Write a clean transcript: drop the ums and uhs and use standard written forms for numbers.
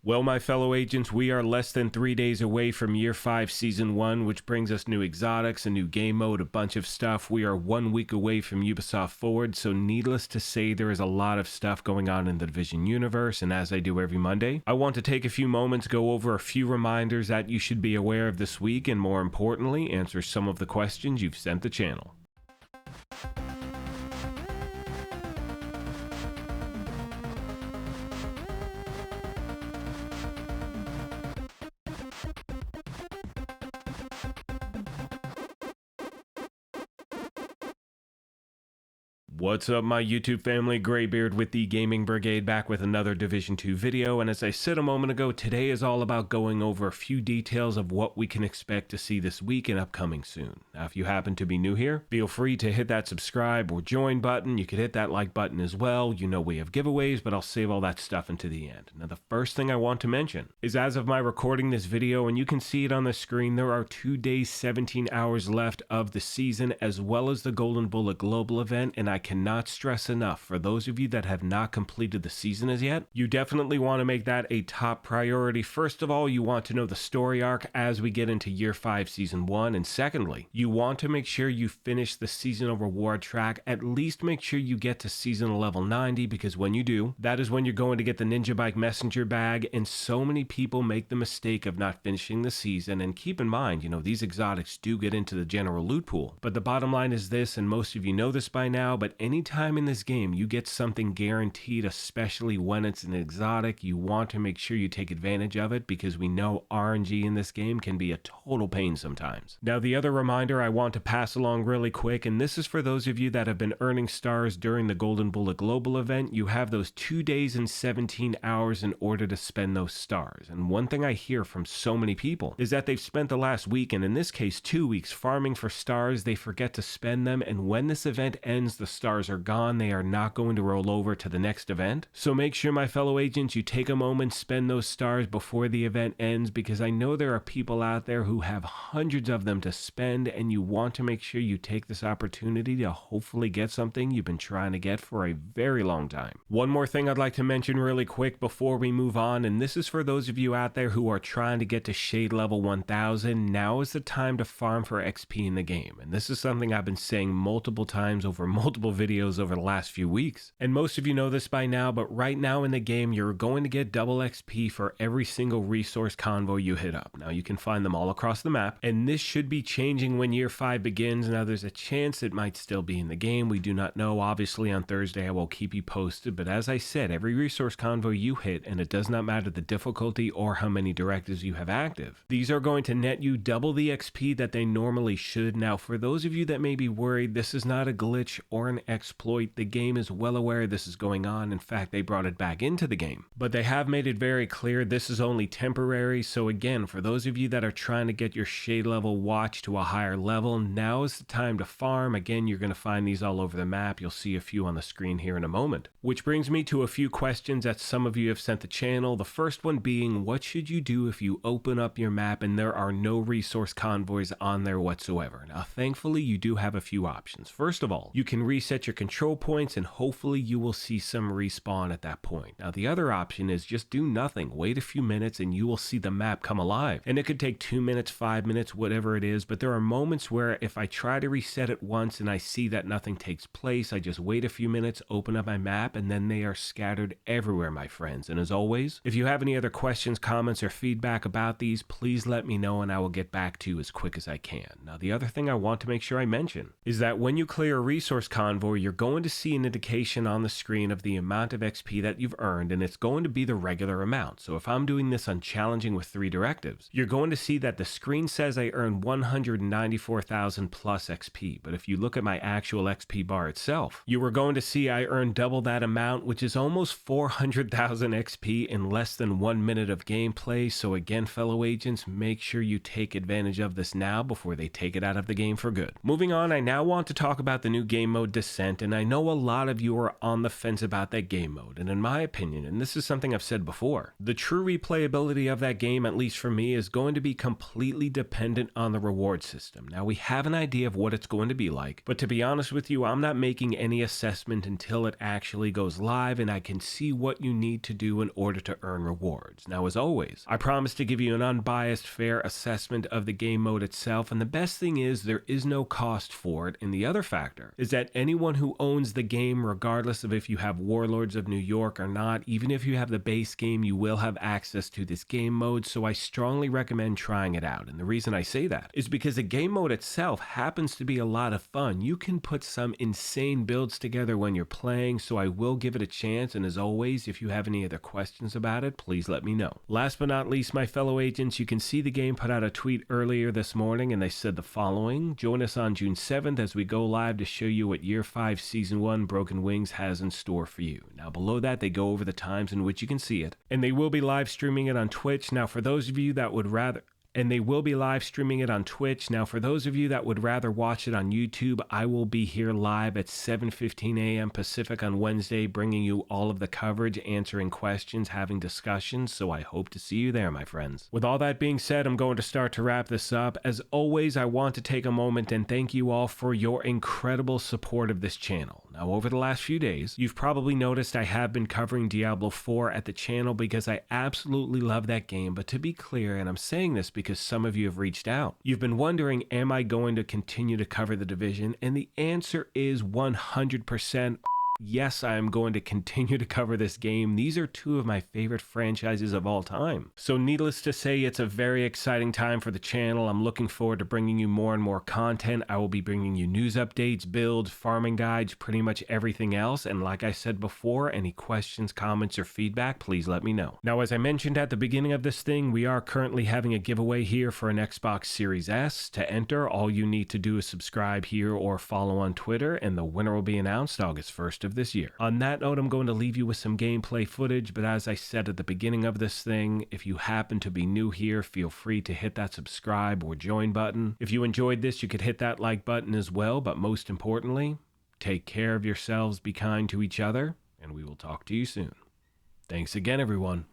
Well, my fellow agents, we are less than 3 days away from Year 5 Season 1, which brings us new exotics, a new game mode, a bunch of stuff. We are 1 week away from Ubisoft Forward, so needless to say, there is a lot of stuff going on in the Division universe, and as I do every Monday, I want to take a few moments, go over a few reminders that you should be aware of this week, and more importantly, answer some of the questions you've sent the channel. What's up, my YouTube family? Graybeard with the Gaming Brigade, back with another Division 2 video, and as I said a moment ago, today is all about going over a few details of what we can expect to see this week and upcoming soon. Now, if you happen to be new here, feel free to hit that subscribe or join button. You could hit that like button as well. You know we have giveaways, but I'll save all that stuff until the end. Now, the first thing I want to mention is as of my recording this video, and you can see it on the screen, there are 2 days, 17 hours left of the season, as well as the Golden Bullet Global event, and I cannot stress enough, for those of you that have not completed the season as yet, you definitely want to make that a top priority. First of all, you want to know the story arc as we get into Year 5 Season 1, and secondly, you want to make sure you finish the seasonal reward track. At least make sure you get to seasonal level 90, because when you do, that is when you're going to get the Ninja Bike Messenger bag, and so many people make the mistake of not finishing the season. And keep in mind, these exotics do get into the general loot pool, but the bottom line is this, and most of you know this by now, but anytime in this game you get something guaranteed, especially when it's an exotic, you want to make sure you take advantage of it, because we know RNG in this game can be a total pain sometimes. Now, the other reminder I want to pass along really quick, and this is for those of you that have been earning stars during the Golden Bullet Global event, you have those 2 days and 17 hours in order to spend those stars. And one thing I hear from so many people is that they've spent the last week, and in this case 2 weeks, farming for stars. They forget to spend them, and when this event ends, the stars are gone. They are not going to roll over to the next event. So make sure, my fellow agents, you take a moment, spend those stars before the event ends, because I know there are people out there who have hundreds of them to spend, and you want to make sure you take this opportunity to hopefully get something you've been trying to get for a very long time. One more thing I'd like to mention really quick before we move on, and this is for those of you out there who are trying to get to Shade level 1000. Now is the time to farm for XP in the game, and this is something I've been saying multiple times over multiple videos over the last few weeks, and most of you know this by now, but right now in the game you're going to get double XP for every single resource convoy you hit up. Now, you can find them all across the map, and this should be changing when Year 5 begins. Now, there's a chance it might still be in the game, we do not know. Obviously on Thursday I will keep you posted, but as I said, every resource convoy you hit, and it does not matter the difficulty or how many directives you have active, these are going to net you double the XP that they normally should. Now, for those of you that may be worried, this is not a glitch or an exploit. The game is well aware this is going on. In fact, they brought it back into the game, but they have made it very clear this is only temporary. So again, for those of you that are trying to get your Shade level watch to a higher level, now is the time to farm. Again, you're going to find these all over the map. You'll see a few on the screen here in a moment, which brings me to a few questions that some of you have sent the channel. The first one being, what should you do if you open up your map and there are no resource convoys on there whatsoever? Now, thankfully, you do have a few options. First of all, you can reset your control points, and hopefully you will see some respawn at that point. Now, the other option is just do nothing. Wait a few minutes and you will see the map come alive. And it could take 2 minutes, 5 minutes, whatever it is, but there are moments where if I try to reset it once and I see that nothing takes place, I just wait a few minutes, open up my map, and then they are scattered everywhere, my friends. And as always, if you have any other questions, comments, or feedback about these, please let me know and I will get back to you as quick as I can. Now, the other thing I want to make sure I mention is that when you clear a resource convoy, you're going to see an indication on the screen of the amount of XP that you've earned, and it's going to be the regular amount. So if I'm doing this on challenging with 3 directives, you're going to see that the screen says I earned 194,000 plus XP, but if you look at my actual XP bar itself, you are going to see I earned double that amount, which is almost 400,000 XP in less than 1 minute of gameplay. So again, fellow agents, make sure you take advantage of this now before they take it out of the game for good. Moving on, I now want to talk about the new game mode Ascent, and I know a lot of you are on the fence about that game mode, and in my opinion, and this is something I've said before, the true replayability of that game, at least for me, is going to be completely dependent on the reward system. Now, we have an idea of what it's going to be like, but to be honest with you, I'm not making any assessment until it actually goes live and I can see what you need to do in order to earn rewards. Now, as always, I promise to give you an unbiased, fair assessment of the game mode itself, and the best thing is there is no cost for it, and the other factor is that anyone who owns the game, regardless of if you have Warlords of New York or not, even if you have the base game, you will have access to this game mode, so I strongly recommend trying it out. And the reason I say that is because the game mode itself happens to be a lot of fun. You can put some insane builds together when you're playing, so I will give it a chance, and as always, if you have any other questions about it, please let me know. Last but not least, my fellow agents, you can see the game put out a tweet earlier this morning, and they said the following: join us on June 7th as we go live to show you what Year 5 Season 1 Broken Wings has in store for you. Now below that, they go over the times in which you can see it, and they will be live streaming it on Twitch. Now for those of you that would rather watch it on YouTube, I will be here live at 7:15 a.m. Pacific on Wednesday, bringing you all of the coverage, answering questions, having discussions, so I hope to see you there, my friends. With all that being said, I'm going to start to wrap this up. As always, I want to take a moment and thank you all for your incredible support of this channel. Now, over the last few days, you've probably noticed I have been covering Diablo 4 at the channel because I absolutely love that game, but to be clear, and I'm saying this because some of you have reached out, you've been wondering, am I going to continue to cover The Division? And the answer is 100%. Yes, I am going to continue to cover this game. These are two of my favorite franchises of all time. So needless to say, it's a very exciting time for the channel. I'm looking forward to bringing you more and more content. I will be bringing you news updates, builds, farming guides, pretty much everything else. And like I said before, any questions, comments, or feedback, please let me know. Now, as I mentioned at the beginning of this thing, we are currently having a giveaway here for an Xbox Series S. To enter, all you need to do is subscribe here or follow on Twitter, and the winner will be announced August 1st of this year. On that note, I'm going to leave you with some gameplay footage, but as I said at the beginning of this thing, if you happen to be new here, feel free to hit that subscribe or join button. If you enjoyed this, you could hit that like button as well, but most importantly, take care of yourselves, be kind to each other, and we will talk to you soon. Thanks again, everyone.